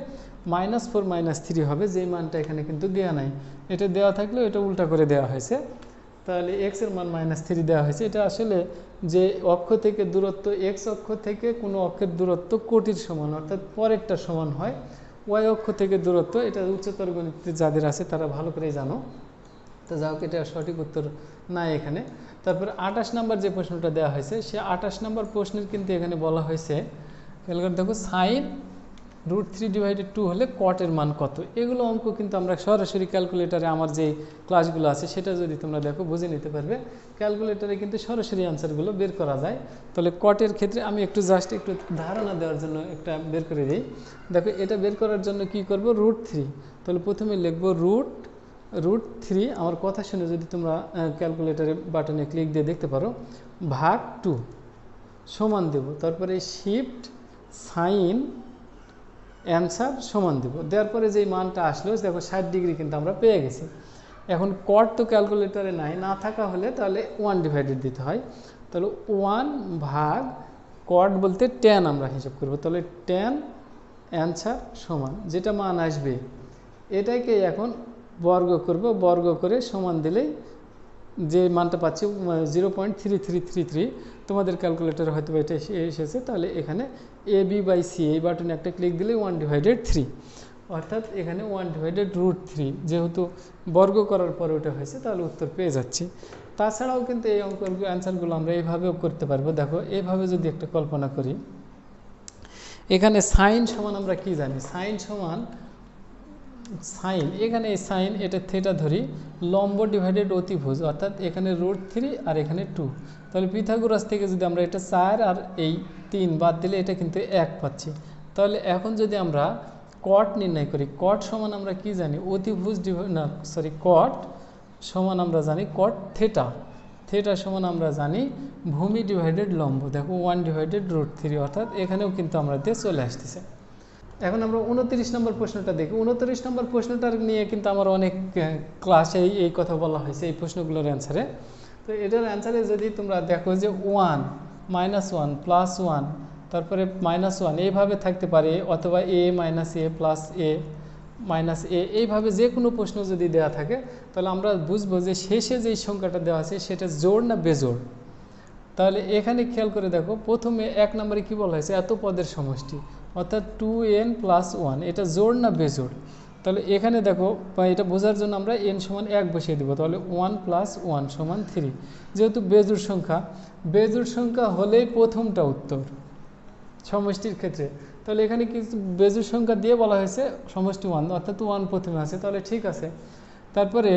-4 -3 হবে, যেই মানটা এখানে কিন্তু দেওয়া নাই। এটা দেওয়া থাকলেও এটা উল্টা করে দেওয়া হয়েছে, তাহলে এক্স এর মান -3 দেওয়া হয়েছে। এটা আসলে যে অক্ষ থেকে দূরত্ব, এক্স অক্ষ থেকে কোনো অক্ষের দূরত্ব কোটির সমান, অর্থাৎ পরেরটা সমান হয়। ওয়াই অক্ষ থেকে দূরত্ব, এটা উচ্চতর গণিতে যাদের আছে তারা ভালো করেই জানো। তো যাই হোক, এটা সঠিক উত্তর নাই এখানে। তারপর 28 নম্বর যে প্রশ্নটা দেওয়া হয়েছে, সে 28 নম্বর প্রশ্নের কিন্তু এখানে বলা হয়েছে, দেখো সাইন √3/2 হলে কটের মান কত। এগুলো অঙ্ক কিন্তু আমরা সরাসরি ক্যালকুলেটারে, আমার যে ক্লাসগুলো আছে সেটা যদি তোমরা দেখো বুঝে নিতে পারবে। ক্যালকুলেটারে কিন্তু সরাসরি অ্যান্সারগুলো বের করা যায়। তাহলে কটের ক্ষেত্রে আমি একটু ধারণা দেওয়ার জন্য একটা বের করে দিই। দেখো এটা বের করার জন্য কি করব, √3। তাহলে প্রথমে লিখবো √3, আমার কথা শুনে যদি তোমরা ক্যালকুলেটারে বাটনে ক্লিক দিয়ে দেখতে পারো, ভাগ 2 সমান দেব, তারপরে শিফট সাইন অ্যান্সার সমান দেব, দেওয়ার পরে যেই মানটা আসলো, দেখো 60 ডিগ্রি কিন্তু আমরা পেয়ে গেছি। এখন কট তো ক্যালকুলেটারে না থাকা হলে তাহলে 1 ডিভাইডেড দিতে হয়, তাহলে 1 ভাগ কট বলতে tan আমরা হিসাব করব, তাহলে tan অ্যান্সার সমান যেটা মান আসবে এটাকে এখন বর্গ করব, বর্গ করে সমান দিলেই যে মানটা পাচ্ছি 0.3333, তোমাদের ক্যালকুলেটারে হয়তো এটা এসেছে। তাহলে এখানে AB/C এই বাটনে একটা ক্লিক দিলে 1/3, অর্থাৎ এখানে 1/√3, যেহেতু বর্গ করার পরে ওটা হয়েছে, তাহলে উত্তর পেয়ে যাচ্ছি। তাছাড়াও কিন্তু এই অঙ্ক অ্যান্সারগুলো আমরা এইভাবেও করতে পারবো। দেখো এইভাবে যদি একটা কল্পনা করি, এখানে সাইন সমান আমরা কি জানি, সাইন এখানে এই সাইন, এটা থিটা ধরি, লম্ব ডিভাইডেড অতিভুজ, অর্থাৎ এখানে √3 আর এখানে 2। তাহলে পিথাগোরাস থেকে যদি আমরা এটা 4 আর এই 3 বাদ দিলে এটা কিন্তু 1 পাচ্ছি। তাহলে এখন যদি আমরা কট নির্ণয় করি, কট সমান আমরা কি জানি, অতিভুজ কট সমান আমরা জানি কট থিটা সমান আমরা জানি ভূমি ডিভাইডেড লম্ব। দেখো 1/√3, অর্থাৎ এখানেও কিন্তু আমরা দিয়ে চলে আসতেছে। এখন আমরা 29 নম্বর প্রশ্নটা দেখি। 29 নম্বর প্রশ্নটার নিয়ে কিন্তু আমার অনেক ক্লাসে এই কথা বলা হয়েছে এই প্রশ্নগুলোর অ্যান্সারে। তো এটার অ্যান্সারে যদি তোমরা দেখো যে 1 -1 +1 তারপরে -1 এইভাবে থাকতে পারে, অথবা a - a + a এইভাবে যে কোনো প্রশ্ন যদি দেওয়া থাকে, তাহলে আমরা বুঝবো যে শেষে যেই সংখ্যাটা দেওয়া আছে সেটা জোড় না বেজোড়। তাহলে এখানে খেয়াল করে দেখো, প্রথমে 1 নম্বরে কি বলা হয়েছে, এত পদের সমষ্টি, অর্থাৎ 2n + 1, এটা জোড় না বেজোড়। তাহলে এখানে দেখো, এটা বোঝার জন্য আমরা n সমান 1 বসিয়ে দেবো, তাহলে 1 + 1 সমান 3। যেহেতু বেজোড় সংখ্যা হলেই প্রথমটা উত্তর সমষ্টির ক্ষেত্রে। তাহলে এখানে কিছু বেজোড় সংখ্যা দিয়ে বলা হয়েছে সমষ্টি 1, অর্থাৎ 1 প্রথমে আছে, তাহলে ঠিক আছে। তারপরে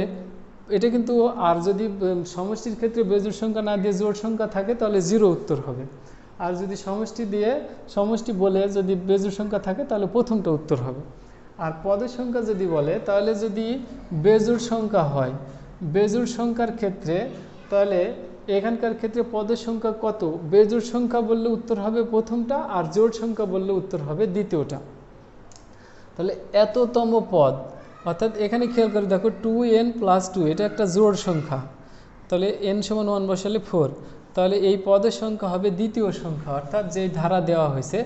এটা কিন্তু, আর যদি সমষ্টির ক্ষেত্রে বেজোড় সংখ্যা না দিয়ে জোড় সংখ্যা থাকে তাহলে 0 উত্তর হবে। আর যদি সমষ্টি বলে যদি বেজোড় সংখ্যা থাকে তাহলে প্রথমটা উত্তর হবে। আর পদের সংখ্যা যদি বলে, তাহলে যদি বেজোড় সংখ্যা হয়, বেজোড় সংখ্যার ক্ষেত্রে, তাহলে এখানকার ক্ষেত্রে পদের সংখ্যা কত, বেজোড় সংখ্যা বললে উত্তর হবে প্রথমটা, আর জোড় সংখ্যা বললে উত্তর হবে দ্বিতীয়টা। তাহলে এততম পদ, অর্থাৎ এখানে খেয়াল করে দেখো 2n + 2, এটা একটা জোড় সংখ্যা, তাহলে n সমান 1 বসালে 4, তাহলে এই পদের সংখ্যা হবে দ্বিতীয় সংখ্যা, অর্থাৎ যেই ধারা দেওয়া হয়েছে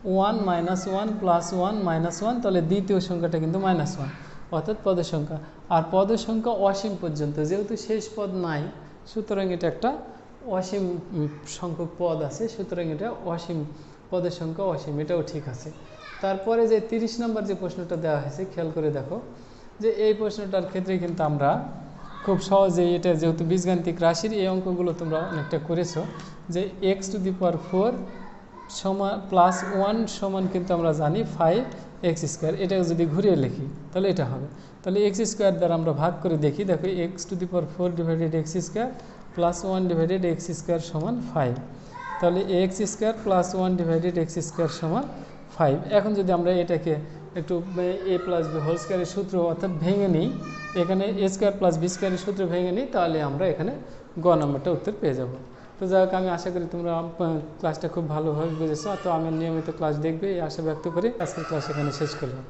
1 - 1 + 1 - 1, তাহলে দ্বিতীয় সংখ্যাটা কিন্তু -1, অর্থাৎ পদের সংখ্যা। আর পদের সংখ্যা অসীম পর্যন্ত, যেহেতু শেষ পদ নাই, সুতরাং এটা একটা অসীম সংখ্যক পদ আছে, সুতরাং এটা অসীম, পদের সংখ্যা অসীম, এটাও ঠিক আছে। তারপরে যে 30 নম্বর যে প্রশ্নটা দেওয়া হয়েছে, খেয়াল করে দেখো যে এই প্রশ্নটার ক্ষেত্রে কিন্তু আমরা খুব সহজেই, এটা যেহেতু বীজগাণিতিক রাশির, এই অঙ্কগুলো তোমরা অনেকটা করেছো, যে x⁴ সমান +1 সমান কিন্তু আমরা জানি 5x²। এটা যদি ঘুরিয়ে লিখি তাহলে এটা হবে, তাহলে x² দ্বারা আমরা ভাগ করে দেখি। দেখো x⁴ / x² + 1 / x² সমান 5, তাহলে x² + 1 / x² সমান 5। এখন যদি আমরা এটাকে একটু a + b² এর সূত্র অর্থাৎ ভেঙে নিই, এখানে a² + b² এর সূত্র ভেঙে নিই, তাহলে আমরা এখানে গ নম্বরটা উত্তর পেয়ে যাব। তো যাই হোক, আমি আশা করি তোমরা ক্লাসটা খুব ভালোভাবে বুঝেছো। তো আমি নিয়মিত ক্লাস দেখবে এই আশা ব্যক্ত করে আজকের ক্লাস এখানে শেষ করলাম।